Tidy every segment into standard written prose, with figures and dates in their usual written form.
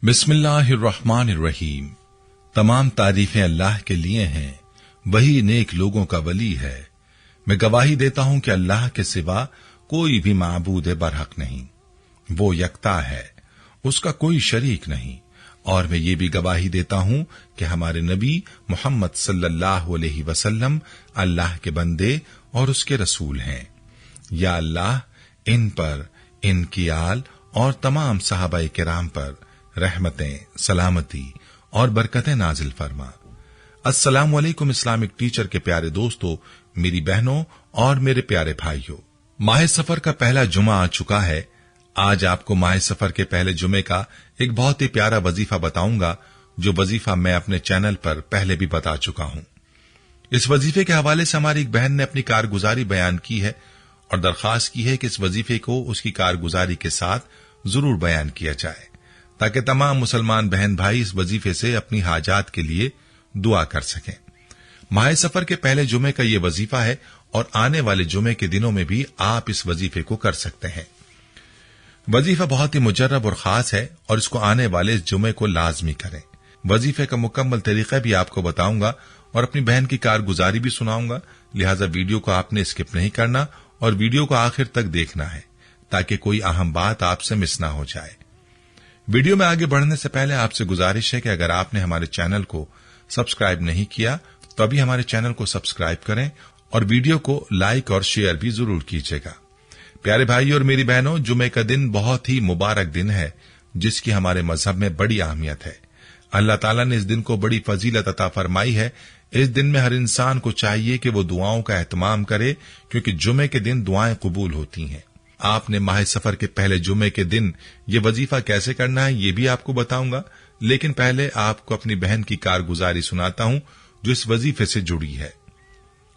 बिस्मिल्लाहिर्रहमानिर्रहीम। तमाम तारीफें अल्लाह के लिए हैं, वही नेक लोगों का वली है। मैं गवाही देता हूं कि अल्लाह के सिवा कोई भी माबूद बरहक नहीं, वो यकता है, उसका कोई शरीक नहीं। और मैं ये भी गवाही देता हूं कि हमारे नबी मोहम्मद सल्लल्लाहु अलैहि वसल्लम अल्लाह के बंदे और उसके रसूल हैं। या अल्लाह इन पर, इनकी आल और तमाम सहाबाए किराम पर रहमतें, सलामती और बरकतें नाजिल फरमा। अस्सलामु अलैकुम इस्लामिक टीचर के प्यारे दोस्तों, मेरी बहनों और मेरे प्यारे भाइयों, माह सफर का पहला जुमा आ चुका है। आज आपको माह सफर के पहले जुमे का एक बहुत ही प्यारा वजीफा बताऊंगा, जो वजीफा मैं अपने चैनल पर पहले भी बता चुका हूं। इस वजीफे के हवाले से हमारी एक बहन ने अपनी कारगुजारी बयान की है और दरखास्त की है कि इस वजीफे को उसकी कारगुजारी के साथ जरूर बयान किया जाए, ताकि तमाम मुसलमान बहन भाई इस वजीफे से अपनी हाजात के लिए दुआ कर सकें। माह सफर के पहले जुमे का ये वजीफा है और आने वाले जुमे के दिनों में भी आप इस वजीफे को कर सकते हैं। वजीफा बहुत ही मुजर्रब और खास है और इसको आने वाले इस जुमे को लाजमी करें। वजीफे का मुकम्मल तरीका भी आपको बताऊंगा और अपनी बहन की कारगुजारी भी सुनाऊंगा, लिहाजा वीडियो को आपने स्किप नहीं करना और वीडियो को आखिर तक देखना है, ताकि कोई अहम बात आपसे मिस ना हो जाए। वीडियो में आगे बढ़ने से पहले आपसे गुजारिश है कि अगर आपने हमारे चैनल को सब्सक्राइब नहीं किया तो अभी हमारे चैनल को सब्सक्राइब करें और वीडियो को लाइक और शेयर भी जरूर कीजिएगा। प्यारे भाई और मेरी बहनों, जुमे का दिन बहुत ही मुबारक दिन है, जिसकी हमारे मजहब में बड़ी अहमियत है। अल्लाह ताला ने इस दिन को बड़ी फजीलत अता फरमाई है। इस दिन में हर इंसान को चाहिए कि वो दुआओं का एहतमाम करे, क्योंकि जुमे के दिन दुआएं कबूल होती हैं। आपने माह सफर के पहले जुमे के दिन ये वजीफा कैसे करना है ये भी आपको बताऊंगा, लेकिन पहले आपको अपनी बहन की कारगुजारी सुनाता हूं जो इस वजीफे से जुड़ी है।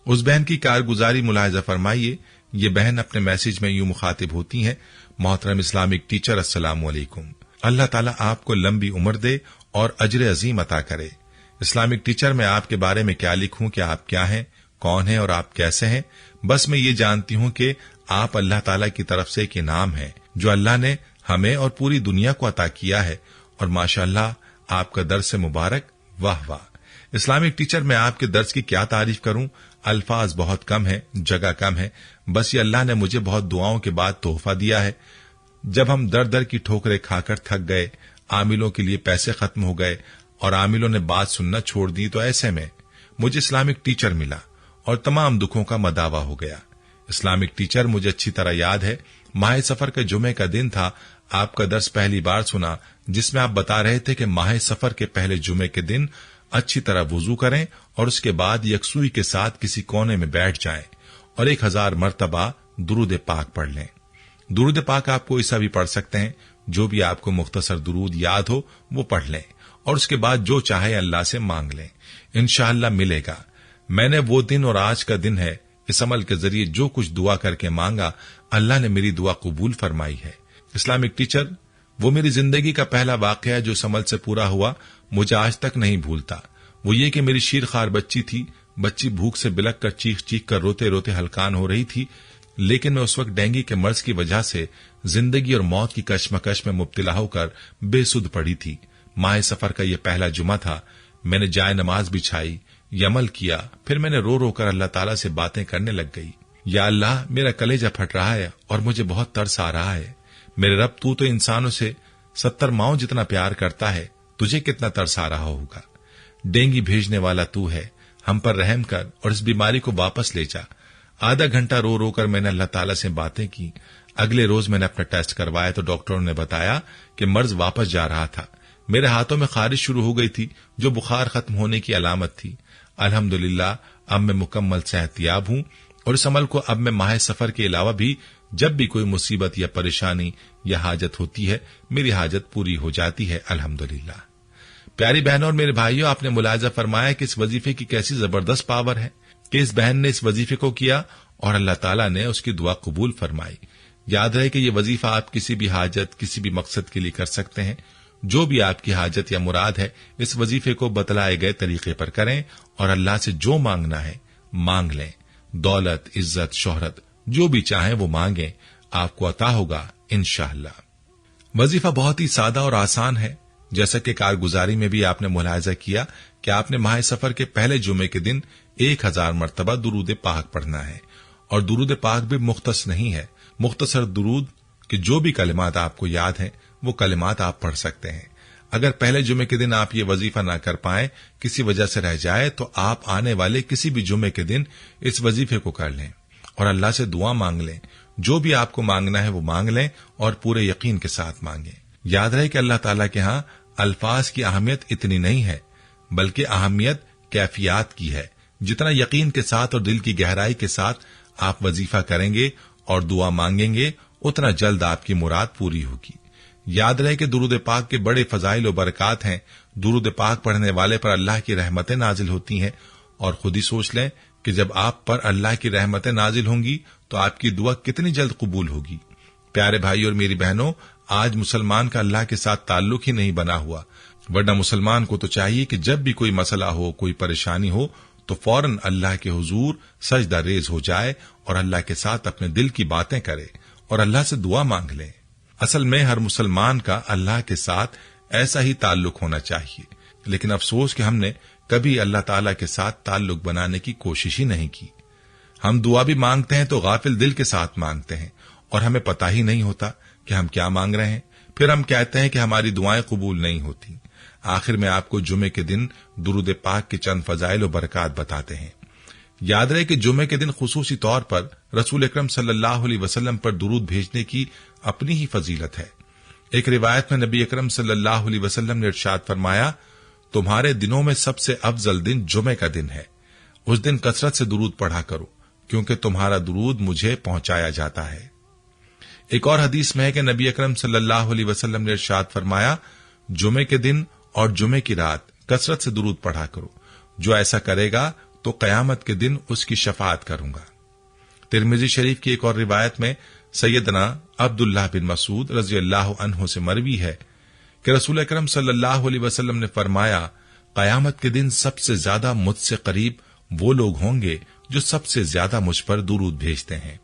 उस बहन की कारगुजारी मुलाहिजा फरमाइए। ये बहन अपने मैसेज में यूं मुखातिब होती हैं, मोहतरम इस्लामिक टीचर, अस्सलामु अलैकुम। अल्लाह ताला आपको लंबी उम्र दे और अजर अजीम अता करे। इस्लामिक टीचर, मैं आपके बारे में क्या लिखूं कि आप क्या हैं, कौन हैं और आप कैसे हैं। बस मैं ये जानती हूं कि आप अल्लाह ताला की तरफ से एक इनाम है जो अल्लाह ने हमें और पूरी दुनिया को अता किया है, और माशाअल्लाह आपका दर्स मुबारक, वाह वाह। इस्लामिक टीचर, मैं आपके दर्स की क्या तारीफ करूं, अल्फाज बहुत कम है, जगह कम है। बस ये अल्लाह ने मुझे बहुत दुआओं के बाद तोहफा दिया है। जब हम दर दर की ठोकरें खाकर थक गए, आमिलों के लिए पैसे खत्म हो गए और आमिलों ने बात सुनना छोड़ दी, तो ऐसे में मुझे इस्लामिक टीचर मिला और तमाम दुखों का मदावा हो गया। इस्लामिक टीचर, मुझे अच्छी तरह याद है, माह सफर के जुमे का दिन था। आपका दर्स पहली बार सुना, जिसमें आप बता रहे थे कि माह सफर के पहले जुमे के दिन अच्छी तरह वुजू करें और उसके बाद यकसुई के साथ किसी कोने में बैठ जाएं और 1000 मर्तबा दुरूद पाक पढ़ लें। दुरूद पाक आप कोई सा भी पढ़ सकते हैं, जो भी आपको मुख्तसर दुरूद याद हो वो पढ़ लें और उसके बाद जो चाहे अल्लाह से मांग लें, इंशाअल्लाह मिलेगा। मैंने वो दिन और आज का दिन है, इस अमल के जरिए जो कुछ दुआ करके मांगा, अल्लाह ने मेरी दुआ कबूल फरमाई है। इस्लामिक टीचर, वो मेरी जिंदगी का पहला वाकया जो इस अमल से पूरा हुआ, मुझे आज तक नहीं भूलता। वो ये कि मेरी शीरखार बच्ची थी। बच्ची भूख से बिलक कर चीख चीख कर रोते रोते हलकान हो रही थी, लेकिन मैं उस वक्त डेंगू के मर्ज की वजह से जिंदगी और मौत की कश्मकश में मुब्तला होकर बेसुध पड़ी थी। माह सफर का यह पहला जुमा था। मैंने जाए नमाज बिछाई, यमल किया, फिर मैंने रो रो कर अल्लाह ताला से बातें करने लग गई। या अल्लाह, मेरा कलेजा फट रहा है और मुझे बहुत तरस आ रहा है। मेरे रब, तू तो इंसानों से 70 माओं जितना प्यार करता है, तुझे कितना तरस आ रहा होगा। डेंगू भेजने वाला तू है, हम पर रहम कर और इस बीमारी को वापस ले जा। आधा घंटा रो रो कर मैंने अल्लाह ताला से बातें की। अगले रोज मैंने अपना टेस्ट करवाया तो डॉक्टरों ने बताया कि मर्ज वापस जा रहा था। मेरे हाथों में खारिश शुरू हो गई थी, जो बुखार खत्म होने की अलामत थी। अल्हम्दुलिल्लाह, अब मैं मुकम्मल सेहतयाब हूं और इस अमल को अब मैं माह सफर के अलावा भी जब भी कोई मुसीबत या परेशानी या हाजत होती है, मेरी हाजत पूरी हो जाती है, अल्हम्दुलिल्लाह। प्यारी बहनों और मेरे भाइयों, आपने मुलाहिजा फरमाया कि इस वजीफे की कैसी जबरदस्त पावर है कि इस बहन ने इस वजीफे को किया और अल्लाह ताला ने उसकी दुआ कबूल फरमाई। याद रहे कि यह वजीफा आप किसी भी हाजत, किसी भी मकसद के लिए कर सकते हैं। जो भी आपकी हाजत या मुराद है, इस वजीफे को बतलाए गए तरीके पर करें और अल्लाह से जो मांगना है मांग लें। दौलत, इज्जत, शोहरत, जो भी चाहें वो मांगें, आपको अता होगा इंशाअल्लाह। वजीफा बहुत ही सादा और आसान है। जैसा कि कारगुजारी में भी आपने मुलाहिजा किया कि आपने माह सफर के पहले जुमे के दिन 1000 मरतबा दुरूद पाक पढ़ना है। और दुरूद पाक भी मुख्तस नहीं है, मुख्तसर दुरूद कि जो भी कलिमात आपको याद हैं वो कलिमात आप पढ़ सकते हैं। अगर पहले जुमे के दिन आप ये वजीफा ना कर पाए, किसी वजह से रह जाए, तो आप आने वाले किसी भी जुमे के दिन इस वजीफे को कर लें और अल्लाह से दुआ मांग लें। जो भी आपको मांगना है वो मांग लें और पूरे यकीन के साथ मांगें। याद रहे कि अल्लाह ताला के यहाँ अल्फाज की अहमियत इतनी नहीं है, बल्कि अहमियत कैफियत की है। जितना यकीन के साथ और दिल की गहराई के साथ आप वजीफा करेंगे और दुआ मांगेंगे, उतना जल्द आपकी मुराद पूरी होगी। याद रहे कि दुरूद पाक के बड़े फजाइल और बरकत हैं। दुरूद पाक पढ़ने वाले पर अल्लाह की रहमतें नाजिल होती हैं। और खुद ही सोच लें कि जब आप पर अल्लाह की रहमतें नाजिल होंगी तो आपकी दुआ कितनी जल्द कबूल होगी। प्यारे भाई और मेरी बहनों, आज मुसलमान का अल्लाह के साथ ताल्लुक ही नहीं बना हुआ, वरना मुसलमान को तो चाहिए कि जब भी कोई मसला हो, कोई परेशानी हो, तो फौरन अल्लाह के हुजूर सजदा रेज हो जाए और अल्लाह के साथ अपने दिल की बातें करे और अल्लाह से दुआ मांग ले। असल में हर मुसलमान का अल्लाह के साथ ऐसा ही ताल्लुक होना चाहिए, लेकिन अफसोस कि हमने कभी अल्लाह ताला के साथ ताल्लुक बनाने की कोशिश ही नहीं की। हम दुआ भी मांगते हैं तो गाफिल दिल के साथ मांगते हैं और हमें पता ही नहीं होता कि हम क्या मांग रहे हैं। फिर हम कहते हैं कि हमारी दुआएं कबूल नहीं होती। आखिर में आपको जुमे के दिन दुरूद पाक के चंद फजाइल और बरकत बताते हैं। याद रहे कि जुमे के दिन खुसूसी तौर पर रसूल अकरम सल्लल्लाहु अलैहि वसल्लम पर दुरूद भेजने की अपनी ही फजीलत है। एक रिवायत में नबी अकरम सल्लल्लाहु अलैहि वसल्लम ने इरशाद फरमाया, तुम्हारे दिनों में सबसे अफजल दिन जुमे का दिन है। उस दिन कसरत से दुरूद पढ़ा करो, क्योंकि तुम्हारा दुरूद मुझे पहुंचाया जाता है। एक और हदीस में है कि नबी अकरम सल्लल्लाहु अलैहि वसल्लम ने इरशाद फरमाया, जुमे के दिन और जुमे की रात कसरत से दुरूद पढ़ा करो। जो ऐसा करेगा तो कयामत के दिन उसकी शफाअत करूंगा। तिरमिजी शरीफ की एक और रिवायत में सैयदना अब्दुल्लाह बिन मसूद रजी अल्लाह अन्हु से मरवी है कि रसूल अकरम सल्लल्लाहु अलैहि वसल्लम ने फरमाया, कयामत के दिन सबसे ज्यादा मुझसे करीब वो लोग होंगे जो सबसे ज्यादा मुझ पर दुरूद भेजते हैं।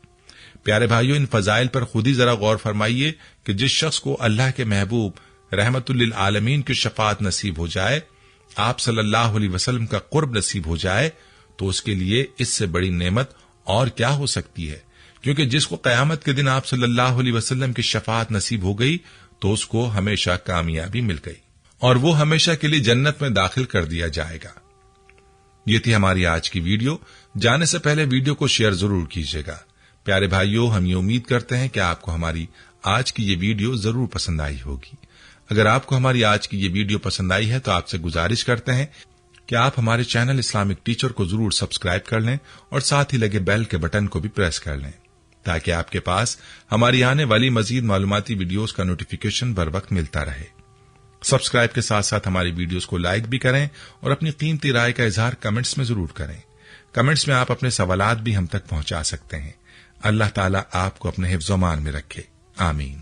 प्यारे भाइयों, इन फजाइल पर खुद ही जरा गौर फरमाइए कि जिस शख्स को अल्लाह के महबूब रहमतुल लिल आलमीन की शफाअत नसीब हो जाए, आप सल्लल्लाहु अलैहि वसल्लम का कुर्ब नसीब हो जाए, तो उसके लिए इससे बड़ी नेमत और क्या हो सकती है। क्योंकि जिसको कयामत के दिन आप सल्लल्लाहु अलैहि वसल्लम की शफाअत नसीब हो गई तो उसको हमेशा कामयाबी मिल गई और वो हमेशा के लिए जन्नत में दाखिल कर दिया जाएगा। ये थी हमारी आज की वीडियो। जाने से पहले वीडियो को शेयर जरूर कीजिएगा। प्यारे भाइयों, हम ये उम्मीद करते हैं कि आपको हमारी आज की ये वीडियो जरूर पसंद आई होगी। अगर आपको हमारी आज की ये वीडियो पसंद आई है तो आपसे गुजारिश करते हैं कि आप हमारे चैनल इस्लामिक टीचर को जरूर सब्सक्राइब कर लें और साथ ही लगे बेल के बटन को भी प्रेस कर लें, ताकि आपके पास हमारी आने वाली मजीद मालूमाती वीडियोस का नोटिफिकेशन बर वक्त मिलता रहे। सब्सक्राइब के साथ साथ हमारी वीडियोस को लाइक भी करें और अपनी कीमती राय का इजहार कमेंट्स में जरूर करें। कमेंट्स में आप अपने सवालात भी हम तक पहुंचा सकते हैं। अल्लाह ताला आपको अपने हिफ्ज़-ओ-मान में रखे। आमीन।